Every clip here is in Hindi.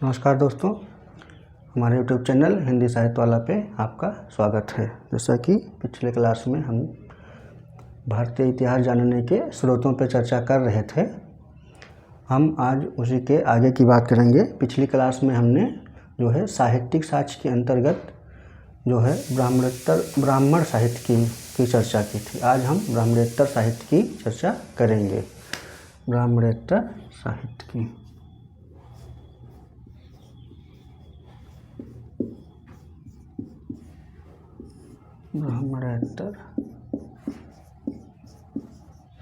नमस्कार दोस्तों, हमारे YouTube चैनल हिंदी साहित्य वाला पे आपका स्वागत है। जैसा कि पिछले क्लास में हम भारतीय इतिहास जानने के स्रोतों पे चर्चा कर रहे थे, हम आज उसी के आगे की बात करेंगे। पिछली क्लास में हमने जो है साहित्यिक साक्ष्य के अंतर्गत जो है ब्राह्मण साहित्य की चर्चा की थी। आज हम ब्राह्मणेतर साहित्य की चर्चा करेंगे। ब्राह्मणेतर साहित्य की ब्राह्मणेतर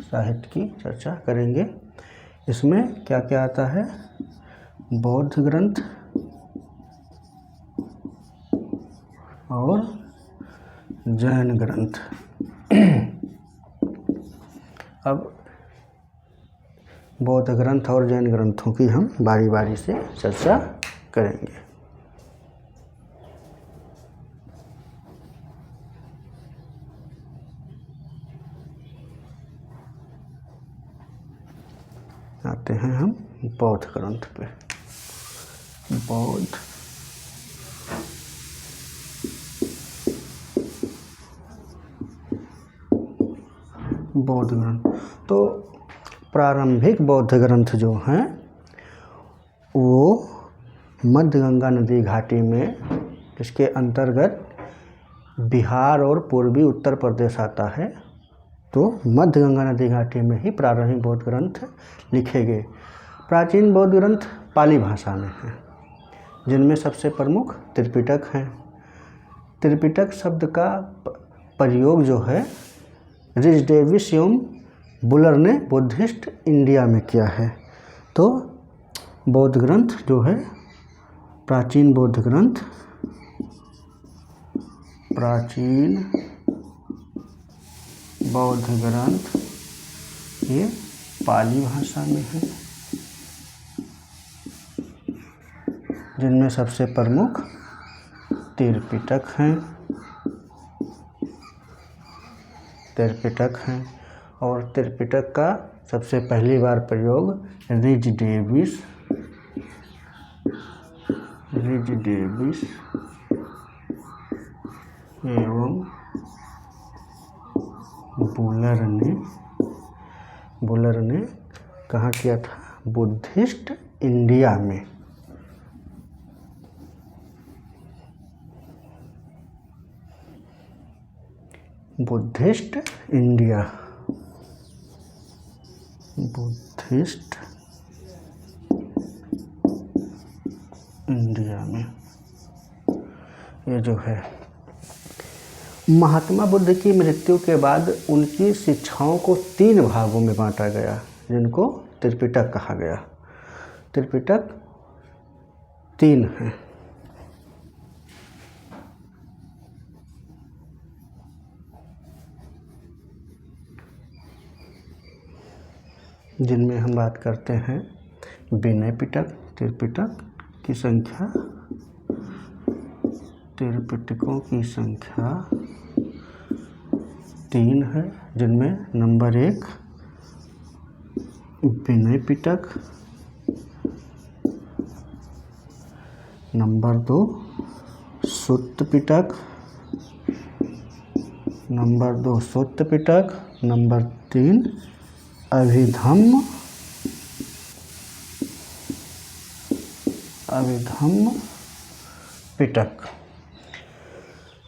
साहित्य की चर्चा करेंगे। इसमें क्या क्या आता है? बौद्ध ग्रंथ और जैन ग्रंथ। अब बौद्ध ग्रंथ और जैन ग्रंथों की हम बारी बारी से चर्चा करेंगे। आते हैं हम बौद्ध ग्रंथ पे। बौद्ध ग्रंथ तो प्रारंभिक बौद्ध ग्रंथ जो हैं वो मध्य गंगा नदी घाटी में, इसके अंतर्गत बिहार और पूर्वी उत्तर प्रदेश आता है, तो मध्य गंगा नदी घाटी में ही प्रारंभिक बौद्ध ग्रंथ लिखे गए। प्राचीन बौद्ध ग्रंथ पाली भाषा में हैं, जिनमें सबसे प्रमुख त्रिपिटक हैं। त्रिपिटक शब्द का प्रयोग जो है रिच डेविस एवं बुलर ने बुद्धिस्ट इंडिया में किया है। तो बौद्ध ग्रंथ जो है, प्राचीन बौद्ध ग्रंथ ये पाली भाषा में है, जिनमें सबसे प्रमुख त्रिपिटक हैं और त्रिपिटक का सबसे पहली बार प्रयोग रिच डेविस एवं बुलर ने कहाँ किया था? बुद्धिस्ट इंडिया में। बुद्धिस्ट इंडिया में ये जो है, महात्मा बुद्ध की मृत्यु के बाद उनकी शिक्षाओं को 3 भागों में बांटा गया, जिनको त्रिपिटक कहा गया। त्रिपिटक 3 हैं। जिनमें हम बात करते हैं विनय पिटक। त्रिपिटकों की संख्या 3 है, जिनमें नंबर 1 विनय पिटक, नंबर 2 सुत्त पिटक, नंबर 3 अभिधम्म पिटक।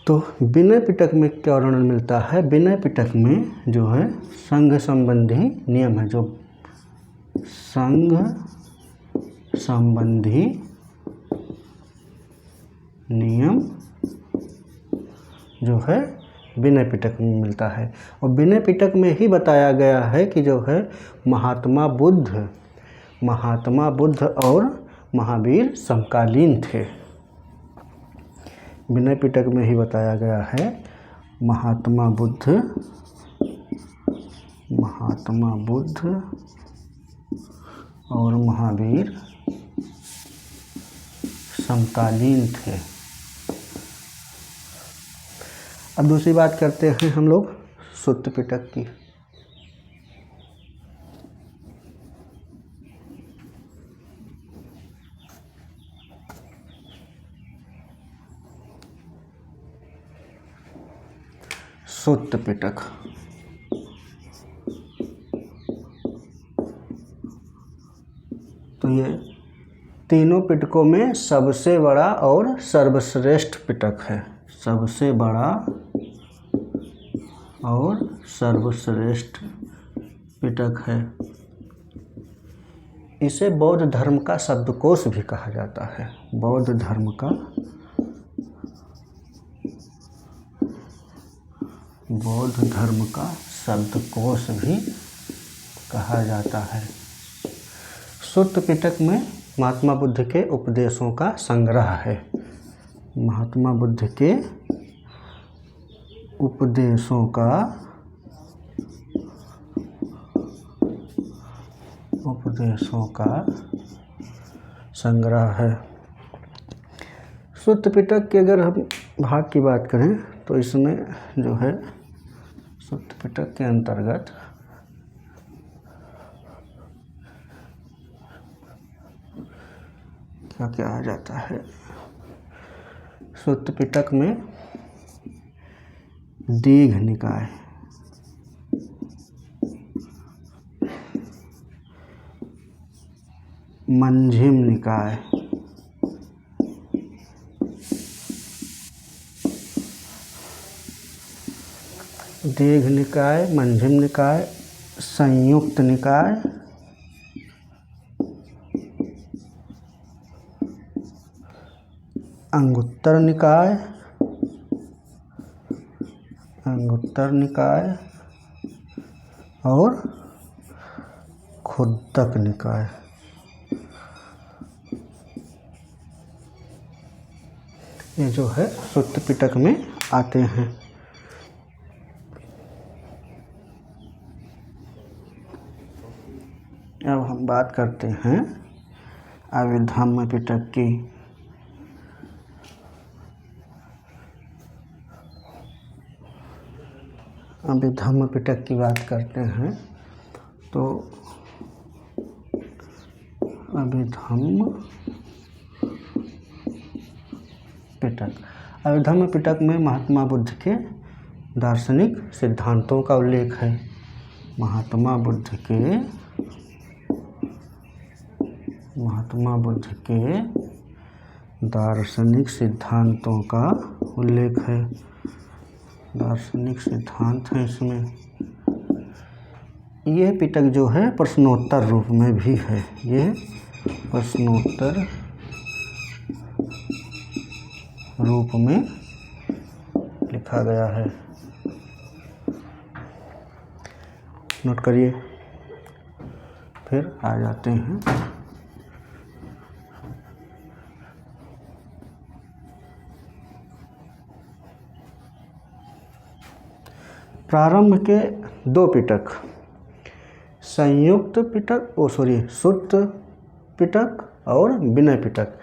तो विनय पिटक में क्या वर्णन मिलता है? विनय पिटक में जो है संघ संबंधी नियम है, जो संघ संबंधी नियम जो है विनय पिटक में मिलता है। और विनय पिटक में ही बताया गया है कि जो है महात्मा बुद्ध और महावीर समकालीन थे। विनय पिटक में ही बताया गया है महात्मा बुद्ध और महावीर समकालीन थे। अब दूसरी बात करते हैं हम लोग सुत्त पिटक की। सुत्त पिटक। तो ये तीनों पिटकों में सबसे बड़ा और सर्वश्रेष्ठ पिटक है, सबसे बड़ा और सर्वश्रेष्ठ पिटक है। इसे बौद्ध धर्म का शब्दकोश भी कहा जाता है, बौद्ध धर्म का शब्दकोश भी कहा जाता है। सुत्त पिटक में महात्मा बुद्ध के उपदेशों का संग्रह है, महात्मा बुद्ध के उपदेशों का संग्रह है। सुत्त पिटक के अगर हम भाग की बात करें तो इसमें जो है सुत्त पिटक के अंतर्गत क्या क्या आ जाता है। सुत्त पिटक में दीघ निकाय, मंझिम निकाय, दीघ निकाय, मंझिम निकाय, संयुक्त निकाय, अंगुत्तर निकाय और खुद्दक निकाय। ये जो है सुत्त पिटक में आते हैं। अब हम बात करते हैं अभिधम्म पिटक की। अभिधम्म पिटक की बात करते हैं तो अभिधम्म पिटक में महात्मा बुद्ध के दार्शनिक सिद्धांतों का उल्लेख है, महात्मा बुद्ध के दार्शनिक सिद्धांतों का उल्लेख है, दार्शनिक सिद्धांत हैं इसमें। ये पिटक जो है प्रश्नोत्तर रूप में भी है, ये प्रश्नोत्तर रूप में लिखा गया है, नोट करिए। फिर आ जाते हैं प्रारंभ के दो पिटक, संयुक्त पिटक सुत्त पिटक और विनय पिटक।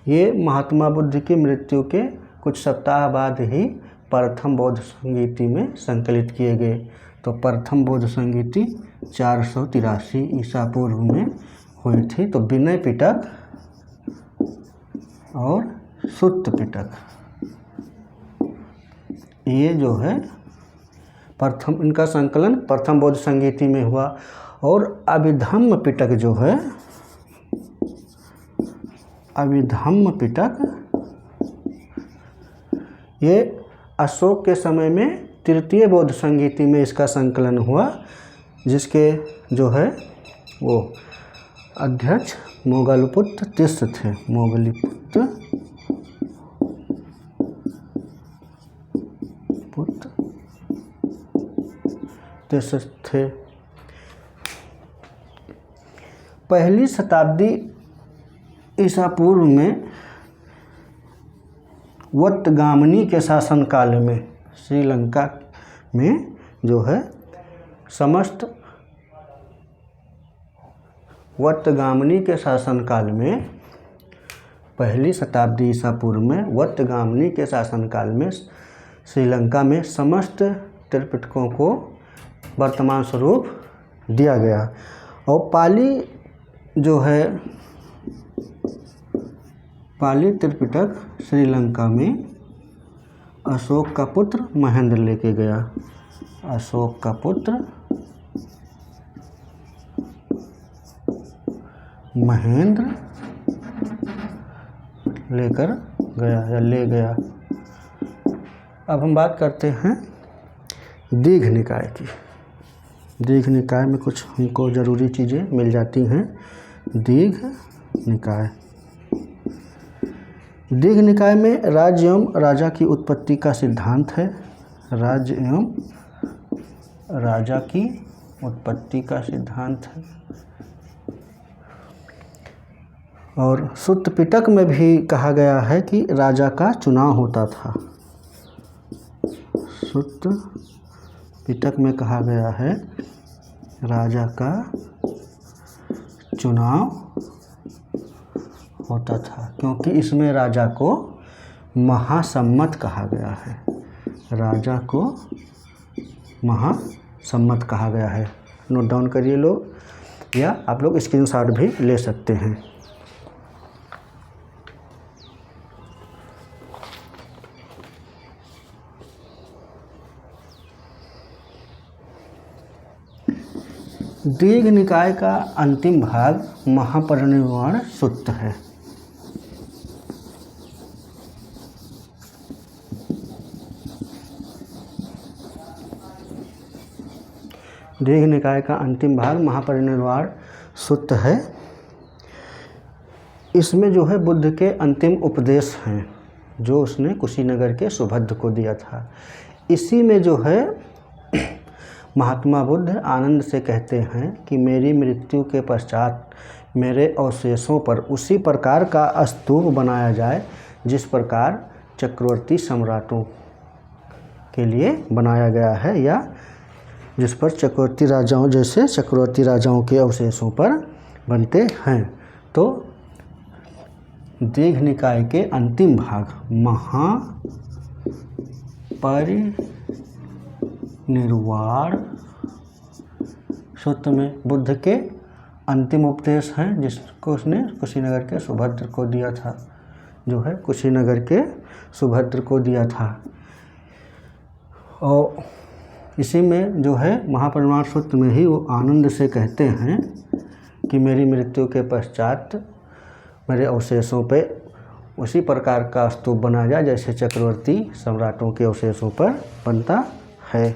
ये महात्मा बुद्ध की मृत्यु के कुछ सप्ताह बाद ही प्रथम बौद्ध संगीति में संकलित किए गए। तो प्रथम बौद्ध संगीति 483 ईसा पूर्व में हुई थी। तो विनय पिटक और सुत्त पिटक ये जो है प्रथम, इनका संकलन प्रथम बौद्ध संगीति में हुआ। और अभिधम्म पिटक जो है, अभिधम्म पिटक ये अशोक के समय में तृतीय बौद्ध संगीति में इसका संकलन हुआ, जिसके जो है वो अध्यक्ष मोगलपुत्र तीर्थ थे, मोगलपुत्र तीर्थ थे। पहली शताब्दी ईसा पूर्व में वत्तगामनी के शासनकाल में श्रीलंका में जो है समस्त वत्तगामनी के शासनकाल में, पहली शताब्दी ईसा पूर्व में वत्तगामनी के शासनकाल में श्रीलंका में समस्त त्रिपिटकों को वर्तमान स्वरूप दिया गया। और पाली जो है, पाली त्रिपिटक श्रीलंका में अशोक का पुत्र महेंद्र लेके गया। अशोक का पुत्र महेंद्र लेकर गया या ले गया। अब हम बात करते हैं दीघ निकाय की। दीघ निकाय में कुछ हमको ज़रूरी चीज़ें मिल जाती हैं। दीघ निकाय, दीघ निकाय में राज्य एवं राजा की उत्पत्ति का सिद्धांत है। राज्य एवं राजा की उत्पत्ति का सिद्धांत है। और सुत्त पिटक में भी कहा गया है कि राजा का चुनाव होता था। सुत्त पिटक में कहा गया है राजा का चुनाव होता था, क्योंकि इसमें राजा को महासम्मत कहा गया है। राजा को महासम्मत कहा गया है। नोट डाउन करिए लोग, या आप लोग स्क्रीनशॉट भी ले सकते हैं। दीघ निकाय का अंतिम भाग महापरिनिर्वाण सूक्त है। दीघ निकाय का अंतिम भाग महापरिनिर्वाण सूक्त है। इसमें जो है बुद्ध के अंतिम उपदेश हैं जो उसने कुशीनगर के सुभद्र को दिया था। इसी में जो है महात्मा बुद्ध आनंद से कहते हैं कि मेरी मृत्यु के पश्चात मेरे अवशेषों पर उसी प्रकार का स्तूप बनाया जाए जिस प्रकार चक्रवर्ती सम्राटों के लिए बनाया गया है, या जिस पर चक्रवर्ती राजाओं जैसे चक्रवर्ती राजाओं के अवशेषों पर बनते हैं। तो दीघ निकाय के अंतिम भाग महापरिनिर्वाण सूत्र में बुद्ध के अंतिम उपदेश हैं जिसको उसने कुशीनगर के सुभद्र को दिया था, जो है कुशीनगर के सुभद्र को दिया था। और इसी में जो है महापरिनिर्वाण सूत्र में ही वो आनंद से कहते हैं कि मेरी मृत्यु के पश्चात मेरे अवशेषों पे उसी प्रकार का स्तूप बनाया जाए जैसे चक्रवर्ती सम्राटों के अवशेषों पर बनता है।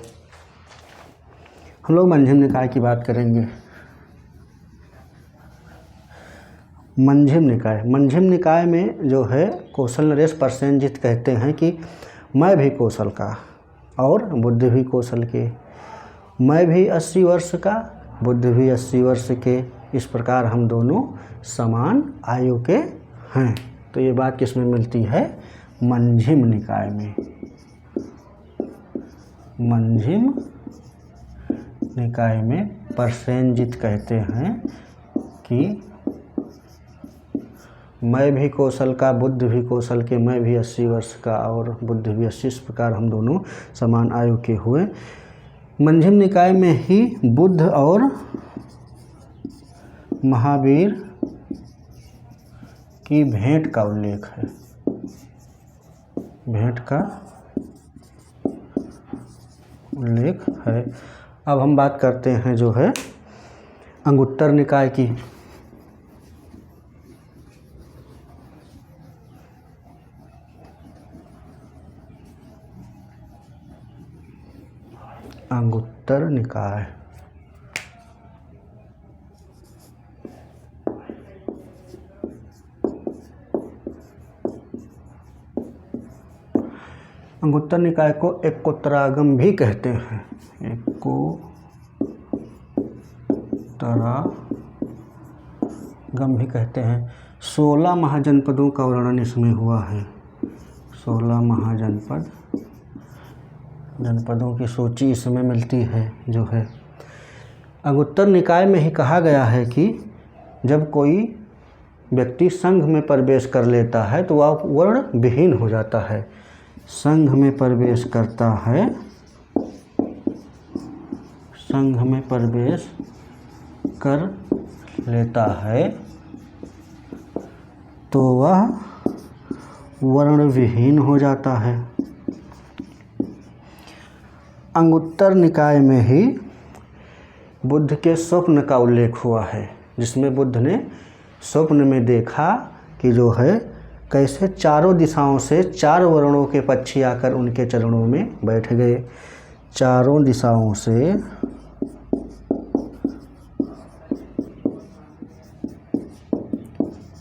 हम लोग मंझिम निकाय की बात करेंगे। मंझिम निकाय में जो है कौशल नरेश प्रसेनजीत कहते हैं कि मैं भी कौशल का और बुद्ध भी कौशल के, मैं भी 80 वर्ष का, बुद्ध भी 80 वर्ष के, इस प्रकार हम दोनों समान आयु के हैं। तो ये बात किस में मिलती है? मंझिम निकाय में। मंझिम निकाय में प्रसेनजीत कहते हैं कि मैं भी कौशल का, बुद्ध भी कौशल के, मैं भी 80 वर्ष का और बुद्ध भी 80, इस प्रकार हम दोनों समान आयु के हुए। मंझिम निकाय में ही बुद्ध और महावीर की भेंट का उल्लेख है। भेंट का उल्लेख है। अब हम बात करते हैं जो है अंगुत्तर निकाय की। अंगुत्तर निकाय अंगुत्तर निकाय को एकोत्तरागम भी कहते हैं। एकोत्तरागम भी कहते हैं। 16 महाजनपदों का वर्णन इसमें हुआ है। 16 जनपदों की सूची इसमें मिलती है जो है। अंगुत्तर निकाय में ही कहा गया है कि जब कोई व्यक्ति संघ में प्रवेश कर लेता है तो वह वर्ण विहीन हो जाता है। संघ में प्रवेश करता है, संघ में प्रवेश कर लेता है तो वह वर्ण विहीन हो जाता है। अंगुत्तर निकाय में ही बुद्ध के स्वप्न का उल्लेख हुआ है, जिसमें बुद्ध ने स्वप्न में देखा कि जो है कैसे चारों दिशाओं से 4 वर्णों के पक्षी आकर उनके चरणों में बैठ गए। चारों दिशाओं से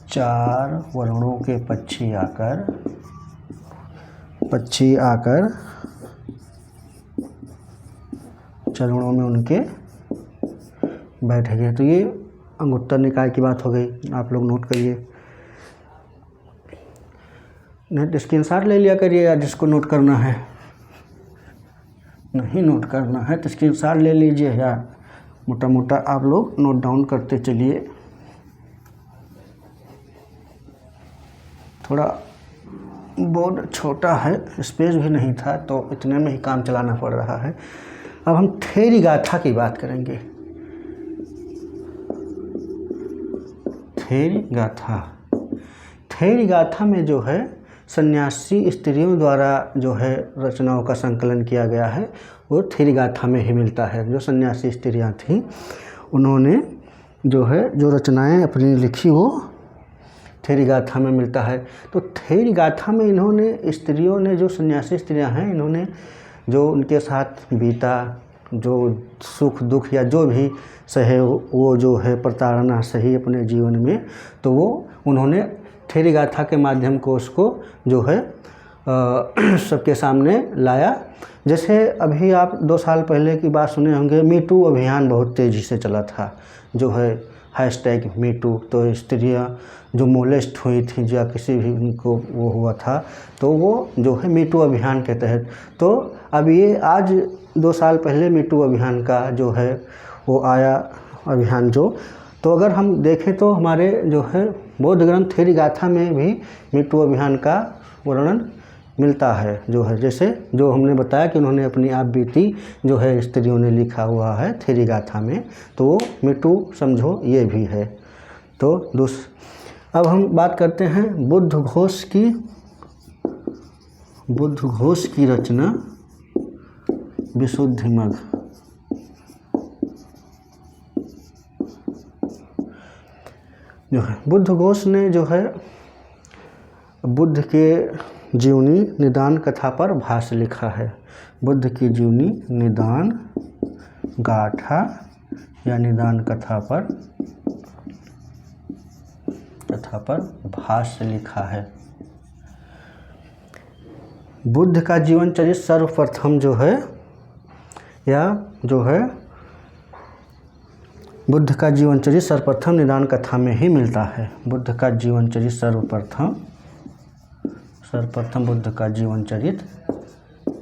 4 वर्णों के पक्षी आकर चरणों में उनके बैठ गए। तो ये अंगुत्तर निकाय की बात हो गई, आप लोग नोट करिए। नेट स्क्रीनशॉट ले लिया करिए, या जिसको नोट करना है, नहीं नोट करना है तो स्क्रीनशॉट ले लीजिए, या मोटा मोटा आप लोग नोट डाउन करते चलिए। थोड़ा बोर्ड छोटा है, स्पेस भी नहीं था, तो इतने में ही काम चलाना पड़ रहा है। अब हम थेरी गाथा की बात करेंगे। थेरी गाथा में जो है सन्यासी स्त्रियों द्वारा जो है रचनाओं का संकलन किया गया है, वो थेरी गाथा में ही मिलता है। जो सन्यासी स्त्रियां थीं उन्होंने जो है जो रचनाएं अपनी लिखी वो थेरी गाथा में मिलता है। तो थेरी गाथा में इन्होंने स्त्रियों ने, जो सन्यासी स्त्रियां हैं, इन्होंने जो उनके साथ बीता, जो सुख दुख या जो भी सहे वो जो है प्रताड़ना सही अपने जीवन में, तो वो उन्होंने थेरी गाथा के माध्यम को उसको जो है सबके सामने लाया। जैसे अभी आप 2 साल पहले की बात सुने होंगे, मी टू अभियान बहुत तेज़ी से चला था, जो है हैशटैग मी टू। तो स्त्रियाँ जो मोलेस्ट हुई थी या किसी भी उनको वो हुआ था, तो वो जो है मी टू अभियान के तहत, तो अब ये आज 2 साल पहले मी टू अभियान का जो है वो आया अभियान जो। तो अगर हम देखें तो हमारे जो है बौद्ध ग्रंथ थेरी गाथा में भी मी टू अभियान का वर्णन मिलता है, जो है जैसे जो हमने बताया कि उन्होंने अपनी आप बीती जो है स्त्रियों ने लिखा हुआ है थेरी गाथा में, तो वो मी टू समझो ये भी है। तो अब हम बात करते हैं बुद्ध घोष की रचना विशुद्धिमग। जो है बुद्ध घोष ने जो है बुद्ध के जीवनी निदान कथा पर भाष्य लिखा है। बुद्ध की जीवनी निदान गाथा या निदान कथा पर भाष्य लिखा है। बुद्ध का जीवन चरित्र सर्वप्रथम जो है, या जो है बुद्ध का जीवन चरित्र सर्वप्रथम निदान कथा में ही मिलता है। बुद्ध का जीवन चरित्र सर्वप्रथम बुद्ध का जीवन चरित्र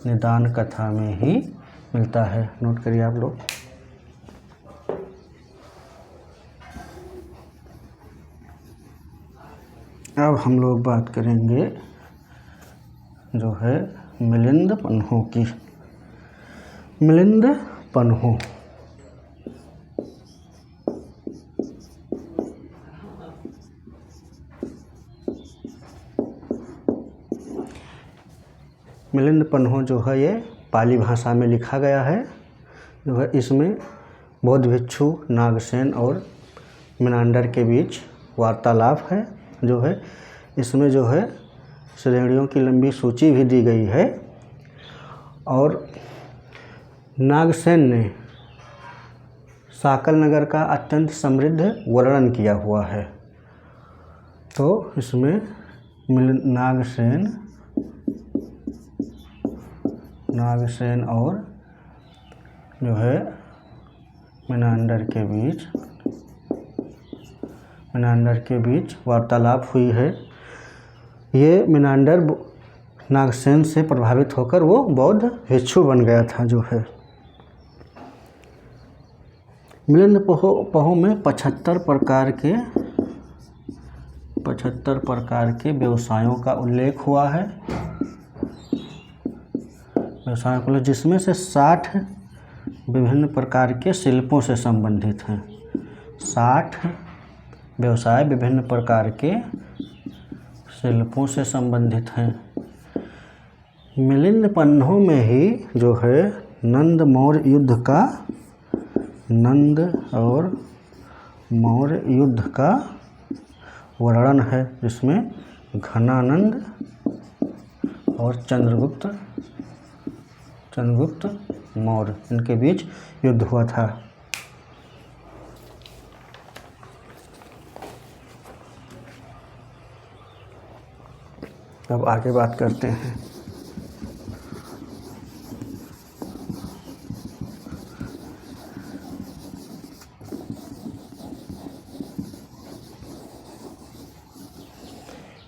निदान कथा में ही मिलता है। नोट करिए आप लोग। अब हम लोग बात करेंगे जो है मिलिंद पन्हो की। मिलिंद पन्हो मिलिंद पन्हो जो है ये पाली भाषा में लिखा गया है। जो है इसमें बौद्ध भिक्षु नागसेन और मेनांडर के बीच वार्तालाप है। जो है इसमें जो है श्रेणियों की लंबी सूची भी दी गई है, और नागसेन ने साकल नगर का अत्यंत समृद्ध वर्णन किया हुआ है। तो इसमें नागसेन और जो है मेनांडर के बीच वार्तालाप हुई है। ये मेनांडर नागसेन से प्रभावित होकर वो बौद्ध भिक्षु बन गया था। जो है मिलिंद पन्हो में 75 प्रकार के व्यवसायों का उल्लेख हुआ है। व्यवसायों को, जिसमें से 60 विभिन्न प्रकार के शिल्पों से संबंधित हैं। 60 व्यवसाय विभिन्न प्रकार के शिल्पों से संबंधित हैं। मिलिंद पन्हो में ही जो है नंद मौर्य युद्ध का, नंद और मौर्य युद्ध का वर्णन है, जिसमें घनानंद और चंद्रगुप्त मौर्य इनके बीच युद्ध हुआ था। अब आगे बात करते हैं।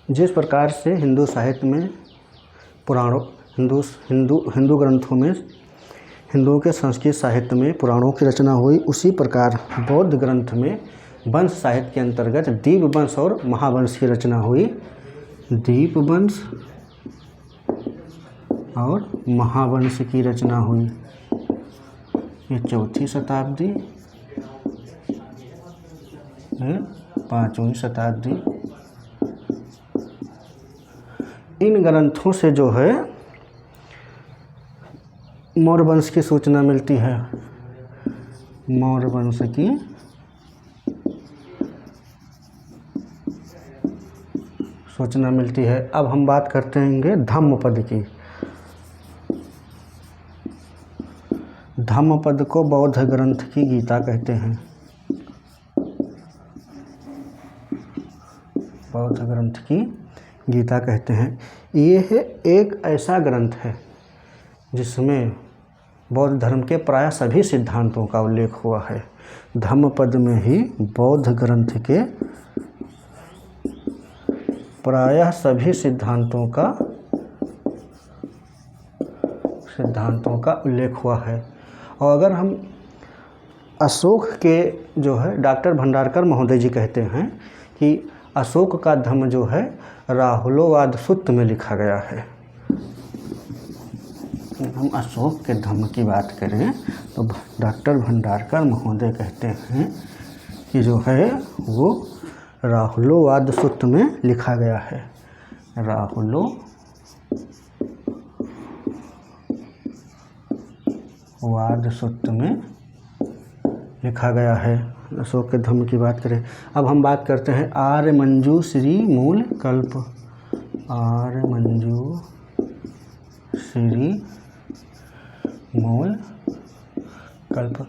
जिस प्रकार से हिंदू साहित्य में पुराणों हिंदू ग्रंथों में, हिंदुओं के संस्कृत साहित्य में पुराणों की रचना हुई, उसी प्रकार बौद्ध ग्रंथ में वंश साहित्य के अंतर्गत दीपवंश और महावंश की रचना हुई। दीपवंश और महावंश की रचना हुई। ये 4वीं शताब्दी है, 5वीं शताब्दी। इन ग्रंथों से जो है मौर्य वंश की सूचना मिलती है, मौर्य वंश की सूचना मिलती है। अब हम बात करते हैं धम्मपद की। धम्मपद को बौद्ध ग्रंथ की गीता कहते हैं। बौद्ध ग्रंथ की गीता कहते हैं। ये एक ऐसा ग्रंथ है जिसमें बौद्ध धर्म के प्राय सभी सिद्धांतों का उल्लेख हुआ है। धम्मपद में ही बौद्ध ग्रंथ के प्रायः सभी सिद्धांतों का उल्लेख हुआ है। और अगर हम अशोक के जो है डॉक्टर भंडारकर महोदय जी कहते हैं कि अशोक का धम्म जो है राहुलोवाद सूत्र में लिखा गया है। हम अशोक के धम्म की बात करें तो डॉक्टर भंडारकर महोदय कहते हैं कि जो है वो राहुलोवाद सूत्र में लिखा गया है। राहुलोवाद सूत्र में लिखा गया है। अशोक के धम्म की बात करें। अब हम बात करते हैं आर्यमंजू श्री मूल कल्प। आर्यमंजू श्री मूल कल्प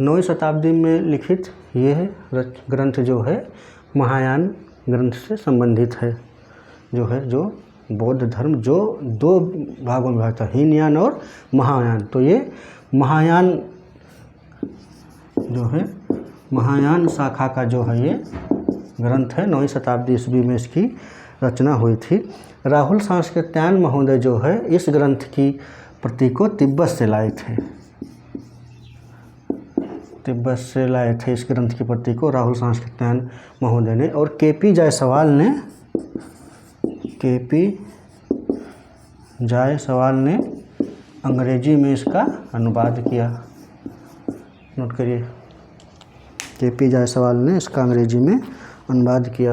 9वीं शताब्दी में लिखित यह ग्रंथ जो है महायान ग्रंथ से संबंधित है। जो बौद्ध धर्म जो 2 भागों में विभाजित है, हीनयान और महायान। तो ये महायान जो है, महायान शाखा का जो है ये ग्रंथ है। 9वीं शताब्दी ईस्वी में इसकी रचना हुई थी। राहुल सांस्कृत्यायन महोदय जो है इस ग्रंथ की प्रति को तिब्बत से लाए थे। तिब्बत से लाए थे इस ग्रंथ की प्रति को राहुल सांस्कृत्यायन महोदय ने। और केपी जायसवाल ने अंग्रेजी में इसका अनुवाद किया। नोट करिए, केपी जायसवाल ने इसका अंग्रेजी में अनुवाद किया।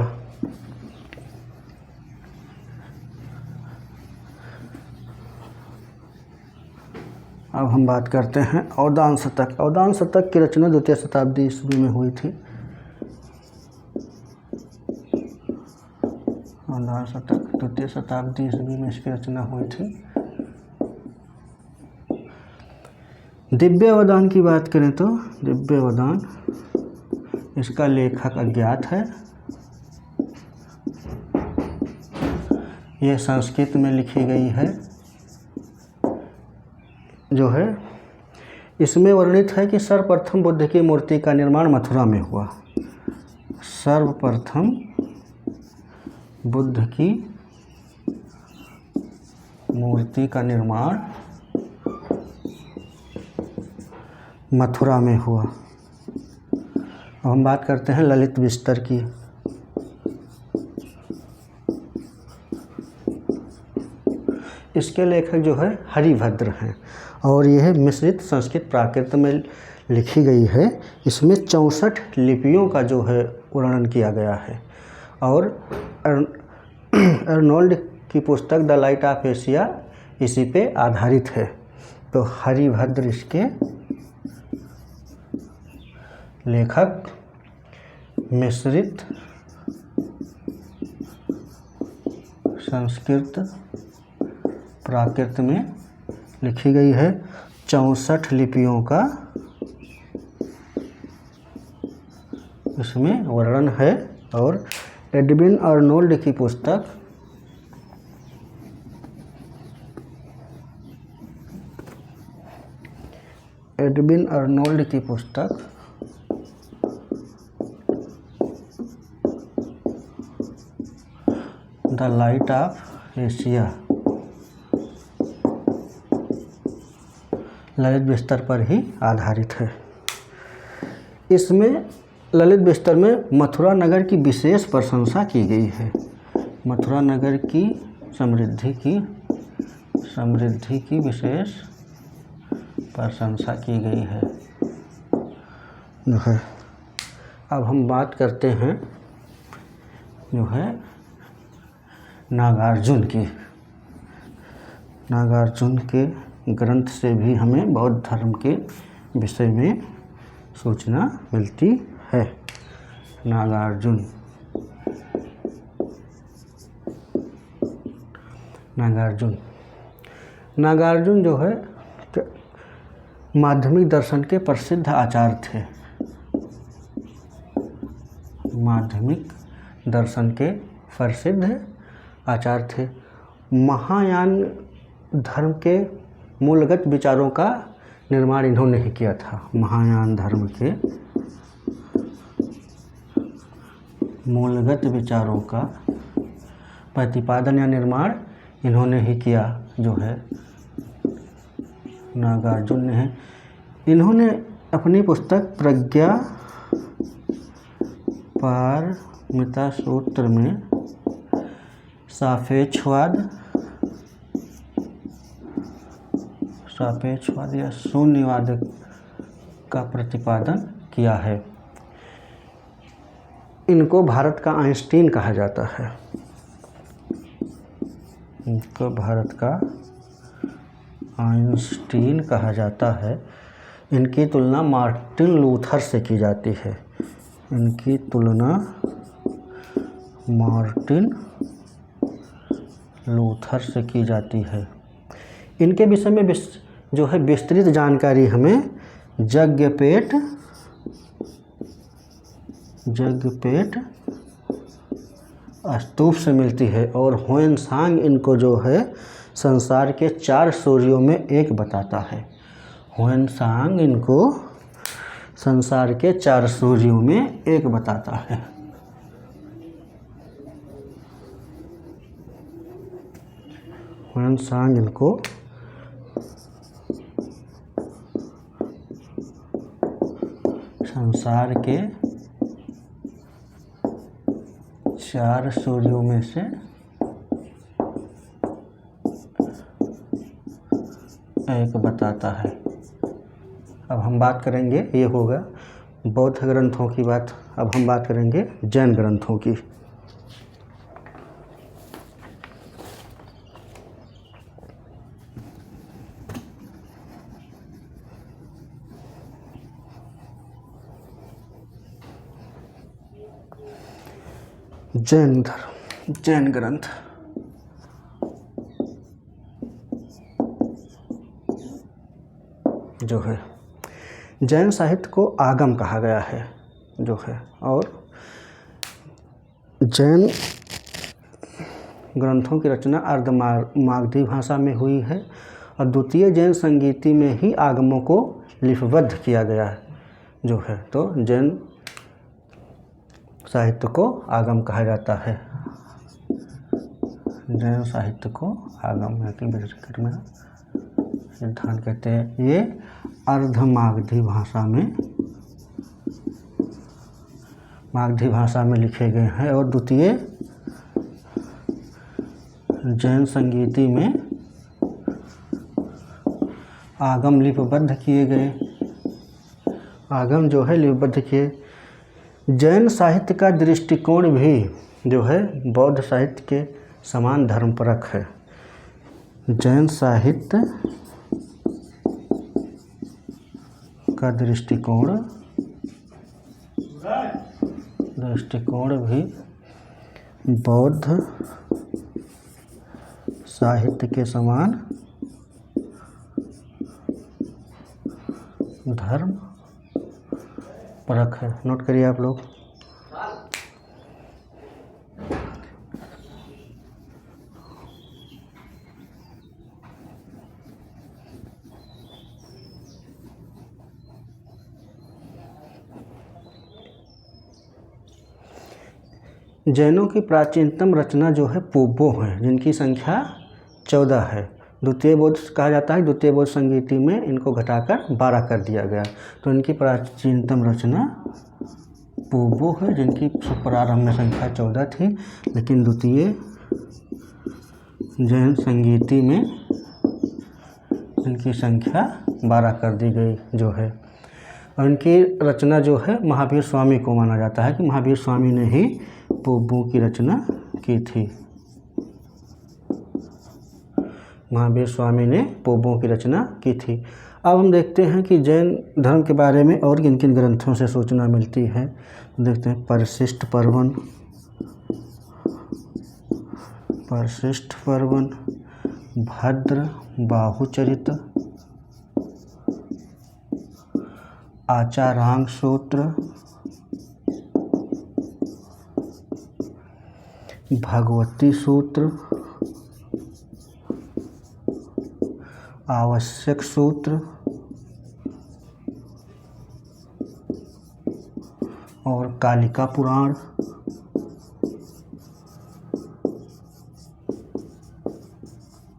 अब हम बात करते हैं अवदान शतक। अवदान शतक की रचना 2वीं शताब्दी ईस्वी में हुई थी। अवदान शतक 2वीं शताब्दी ईस्वी में इसकी रचना हुई थी। दिव्यावदान की बात करें तो दिव्यावदान, इसका लेखक अज्ञात है। यह संस्कृत में लिखी गई है। जो है इसमें वर्णित है कि सर्वप्रथम बुद्ध की मूर्ति का निर्माण मथुरा में हुआ। सर्वप्रथम बुद्ध की मूर्ति का निर्माण मथुरा में हुआ। अब हम बात करते हैं ललित विस्तर की। इसके लेखक जो है हरिभद्र हैं और यह मिश्रित संस्कृत प्राकृत में लिखी गई है। इसमें 64 लिपियों का जो है वर्णन किया गया है। और अर्नोल्ड की पुस्तक द लाइट ऑफ एशिया इसी पे आधारित है। तो हरिभद्र इसके लेखक। मिश्रित संस्कृत प्राकृत में लिखी गई है। 64 लिपियों का इसमें वर्णन है। और एडविन अर्नोल्ड की पुस्तक the light of Asia Lalit बिस्तर पर ही आधारित है। इसमें ललित बिस्तर में मथुरा नगर की विशेष प्रशंसा की गई है। मथुरा नगर की समृद्धि की विशेष प्रशंसा की गई है जो है। अब हम बात करते हैं जो है नागार्जुन की। नागार्जुन के ग्रंथ से भी हमें बौद्ध धर्म के विषय में सूचना मिलती है। नागार्जुन जो है माध्यमिक दर्शन के प्रसिद्ध आचार्य थे। माध्यमिक दर्शन के प्रसिद्ध आचार्य थे। महायान धर्म के मूलगत विचारों का निर्माण इन्होंने ही किया था। महायान धर्म के मूलगत विचारों का प्रतिपादन या निर्माण इन्होंने ही किया जो है नागार्जुन ने है। इन्होंने अपनी पुस्तक प्रज्ञा पारमिता सूत्र में सापेक्षवाद या शून्यवाद का प्रतिपादन किया है। इनको भारत का आइंस्टीन कहा जाता है। इनको भारत का आइंस्टीन कहा जाता है। इनकी तुलना मार्टिन लूथर से की जाती है। इनकी तुलना मार्टिन लूथर से की जाती है। इनके विषय में जो है विस्तृत जानकारी हमें यज्ञपेट स्तूप से मिलती है। और ह्वेनसांग इनको जो है संसार के 4 सूर्यों में एक बताता है। ह्वेनसांग इनको संसार के 4 सूर्यों में एक बताता है। ह्वेनसांग इनको संसार के 4 सूर्यों में से एक बताता है। अब हम बात करेंगे, ये होगा बौद्ध ग्रंथों की बात। अब हम बात करेंगे जैन ग्रंथों की। जैन ग्रंथ जो है जैन साहित्य को आगम कहा गया है जो है। और जैन ग्रंथों की रचना अर्धमागधी भाषा में हुई है। और द्वितीय जैन संगीति में ही आगमों को लिपिबद्ध किया गया है जो है। तो जैन साहित्य को आगम कहा जाता है। जैन साहित्य को आगम में सिद्धांत कहते हैं। ये अर्धमागधी भाषा में लिखे गए हैं। और द्वितीय जैन संगीति में आगम लिपिबद्ध किए गए। आगम जो है लिपिबद्ध किए। जैन साहित्य का दृष्टिकोण भी जो है बौद्ध साहित्य के समान धर्मपरक है। जैन साहित्य का दृष्टिकोण भी बौद्ध साहित्य के समान धर्म परख है। नोट करिए आप लोग। जैनों की प्राचीनतम रचना जो है पूर्वो है, जिनकी संख्या 14 है। द्वितीय बौद्ध कहा जाता है। द्वितीय बौद्ध संगीति में इनको घटाकर 12 कर दिया गया। तो इनकी प्राचीनतम रचना पूर्वो है, जिनकी प्रारंभ में संख्या 14 थी, लेकिन द्वितीय जैन संगीति में इनकी संख्या 12 कर दी गई जो है। और इनकी रचना जो है महावीर स्वामी को माना जाता है कि महावीर स्वामी ने ही पूर्वों की रचना की थी। महावीर स्वामी ने पूर्वों की रचना की थी। अब हम देखते हैं कि जैन धर्म के बारे में और किन किन ग्रंथों से सूचना मिलती है। देखते हैं परिशिष्ट पर्वन, भद्र बाहुचरित, आचारांग सूत्र, भगवती सूत्र, आवश्यक सूत्र और कालिका पुराण।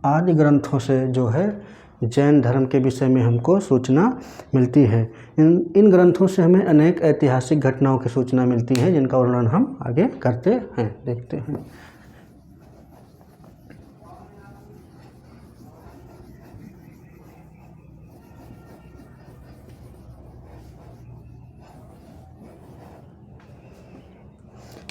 आदि ग्रंथों से जो है जैन धर्म के विषय में हमको सूचना मिलती है। इन ग्रंथों से हमें अनेक ऐतिहासिक घटनाओं की सूचना मिलती है, जिनका वर्णन हम आगे करते हैं। देखते हैं।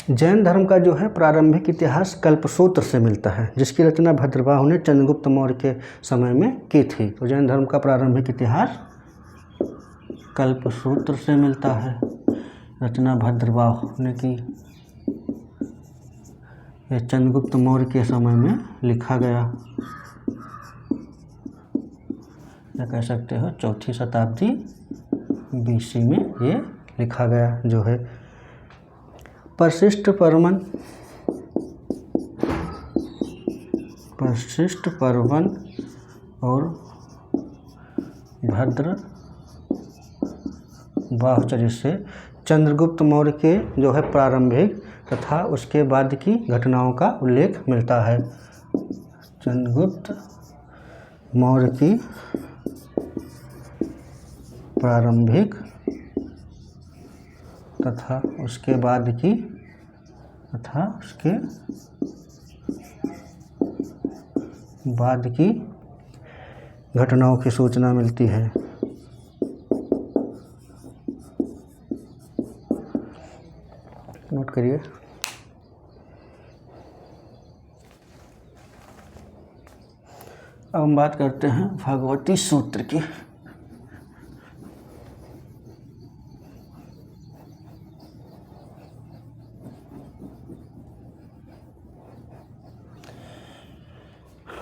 जैन धर्म का जो है प्रारंभिक इतिहास कल्पसूत्र से मिलता है, जिसकी रचना भद्रबाहु ने चंद्रगुप्त मौर्य के समय में की थी। तो जैन धर्म का प्रारंभिक इतिहास कल्पसूत्र से मिलता है, रचना भद्रबाहु ने की। यह चंद्रगुप्त मौर्य के समय में लिखा गया, या कह सकते हो 4वीं शताब्दी BC में ये लिखा गया जो है। परिशिष्ट पर्वन और भद्र बाहुचरित से चंद्रगुप्त मौर्य के जो है प्रारंभिक तथा उसके बाद की घटनाओं का उल्लेख मिलता है। चंद्रगुप्त मौर्य की प्रारंभिक तथा उसके बाद की घटनाओं की सूचना मिलती है। नोट करिए। अब हम बात करते हैं भगवती सूत्र की।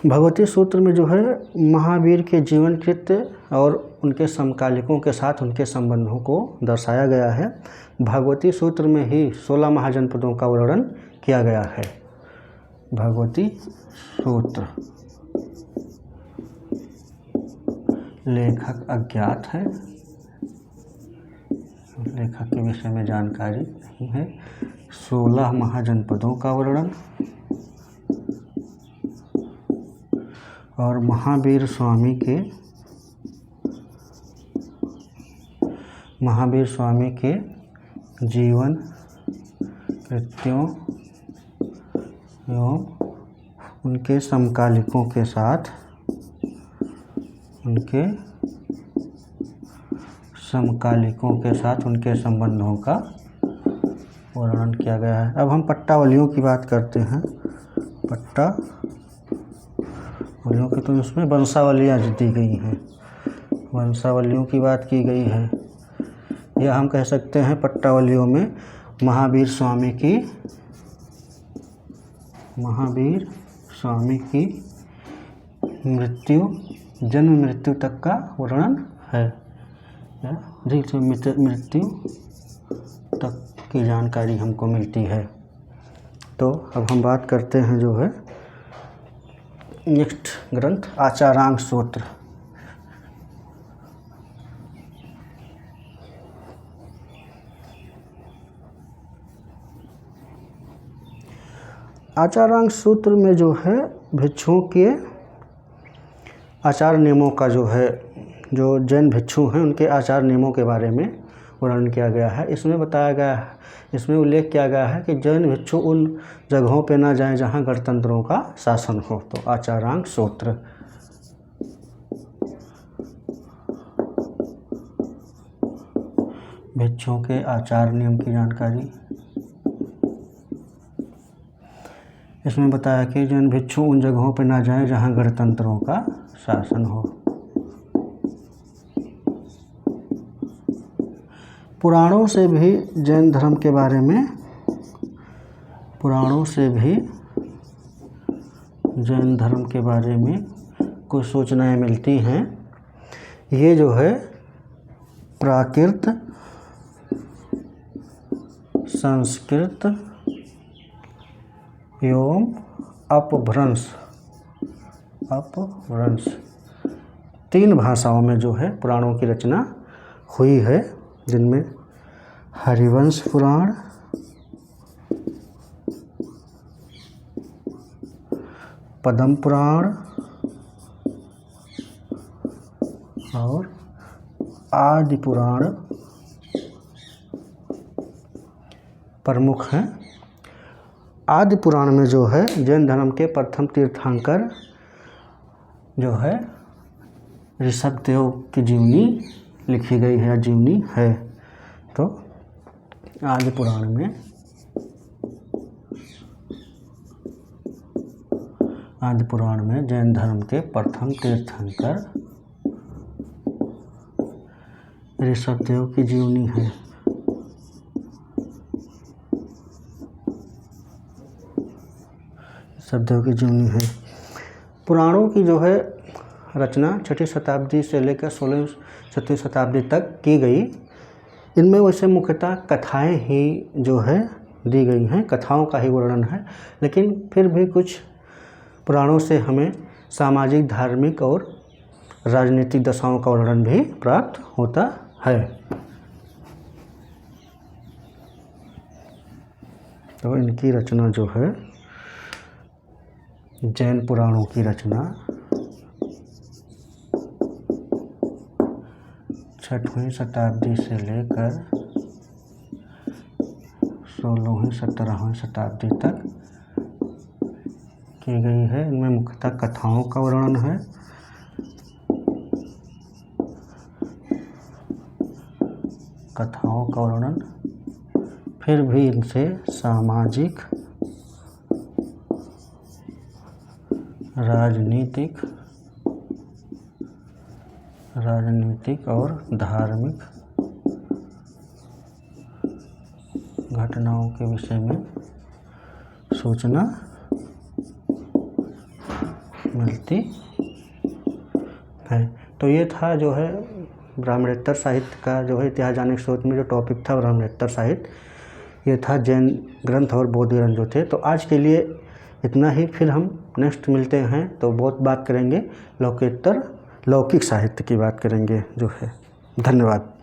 भगवती सूत्र में जो है महावीर के जीवन कृत्य और उनके समकालिकों के साथ उनके संबंधों को दर्शाया गया है। भगवती सूत्र में ही 16 महाजनपदों का वर्णन किया गया है। भगवती सूत्र लेखक अज्ञात है, लेखक के विषय में जानकारी नहीं है। 16 महाजनपदों का वर्णन और महावीर स्वामी के जीवन कृत्यों एवं उनके समकालिकों के साथ उनके संबंधों का वर्णन किया गया है। अब हम पट्टावलियों की बात करते हैं। पट्टावलियों की तो उसमें वंशावलियाँ दी गई हैं। वंशावलियों की बात की गई है, या हम कह सकते हैं पट्टावलियों में महावीर स्वामी की मृत्यु, जन्म मृत्यु तक का वर्णन है, या मृत्यु तक की जानकारी हमको मिलती है। तो अब हम बात करते हैं जो है नेक्स्ट ग्रंथ आचारांग सूत्र। आचारांग सूत्र में जो है भिक्षुओं के आचार नियमों का जो है, जो जैन भिक्षु हैं उनके आचार नियमों के बारे में वर्णन किया गया है। इसमें बताया गया है, इसमें उल्लेख किया गया है कि जैन भिक्षु उन जगहों पे ना जाएं जहां गणतंत्रों का शासन हो। तो आचारांग सूत्र। भिक्षुओं के आचार नियम की जानकारी। इसमें बताया कि जैन भिक्षु उन जगहों पर ना जाएं जहां गणतंत्रों का शासन हो। पुराणों से भी जैन धर्म के बारे में, जैन धर्म के बारे में कुछ सूचनाएं मिलती हैं। ये जो है प्राकृत, संस्कृत एवं अपभ्रंश 3 भाषाओं में जो है पुराणों की रचना हुई है, जिनमें हरिवंश पुराण, पद्म पुराण और आदि पुराण प्रमुख हैं। आदि पुराण में जो है जैन धर्म के प्रथम तीर्थंकर जो है ऋषभदेव की जीवनी लिखी गई है, जीवनी है। तो आदि पुराण में जैन धर्म के प्रथम तीर्थंकर ऋषभदेव की जीवनी है। ऋषभदेव की जीवनी है। पुराणों की जो है रचना 6वीं शताब्दी से लेकर 16वीं शताब्दी तक की गई। इनमें वैसे मुख्यतः कथाएं ही जो है दी गई हैं, कथाओं का ही वर्णन है, लेकिन फिर भी कुछ पुराणों से हमें सामाजिक, धार्मिक और राजनीतिक दशाओं का वर्णन भी प्राप्त होता है। तो इनकी रचना जो है, जैन पुराणों की रचना 6वीं शताब्दी से लेकर 16वीं 17वीं शताब्दी तक की गई है। इनमें मुख्यतः कथाओं का वर्णन है। कथाओं का वर्णन, फिर भी इनसे सामाजिक, राजनीतिक और धार्मिक घटनाओं के विषय में सूचना मिलती है। तो ये था जो है ब्राह्मणेतर साहित्य का जो है इतिहास जानने के स्रोत में जो टॉपिक था ब्राह्मणेतर साहित्य, ये था जैन ग्रंथ और बौद्ध ग्रंथ जो थे। तो आज के लिए इतना ही, फिर हम नेक्स्ट मिलते हैं तो बहुत बात करेंगे लौकिक साहित्य की बात करेंगे जो है। धन्यवाद।